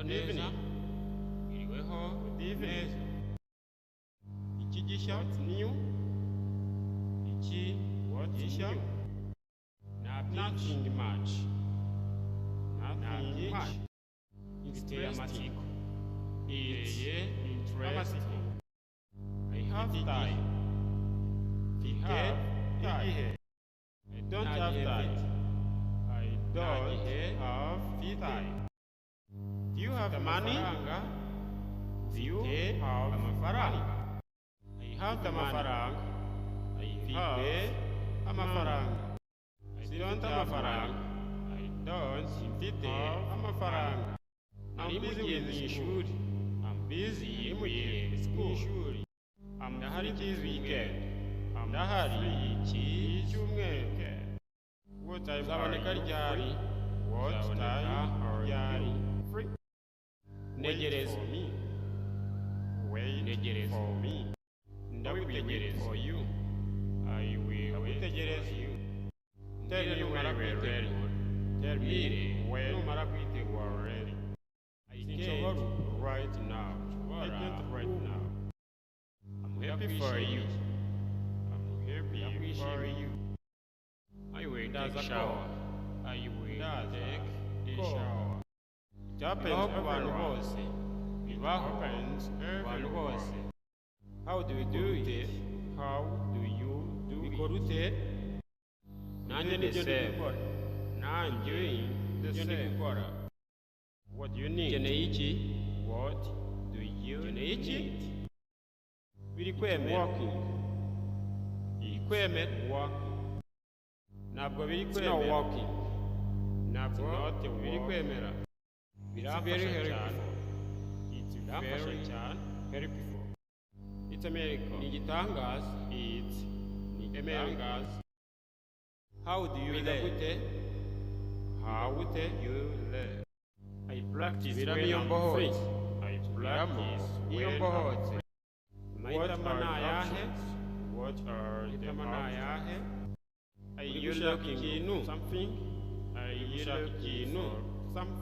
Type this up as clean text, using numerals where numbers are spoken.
Good evening. Good evening. Ikigisha, what's new? What's new? Nothing much. Nothing much. Interesting. It's interesting. I have time. I don't have time. I don't have time. Do you have money? Do you have money? I have amafaranga. I have amafaranga. I don't have amafaranga. I don't have amafaranga. I'm busy with school. I'm busy with school. I'm hurry this weekend. I'm hurry this weekend. What time are you free? What time are you free? Wait for me. Wait for me. I will wait for you. I will wait for you. Tell me when you are ready. Tell me when you are ready. I can't right now. I can't right now. I'm happy for you. I'm happy for you. I will take a shower. I will take a shower. It happens everyone was. It happens everyone was. How do you do it? How do you do it? None the same. None doing the same. What do you need? What do you need? Walking. Equipment walking. It's not walking. Not equipment. It's very helpful. It's very helpful. It's a miracle. It's a miracle. How do you live? How do you live? I practice when I'm free. I practice when I'm free. What are the marks? Are you looking something? Are you looking something?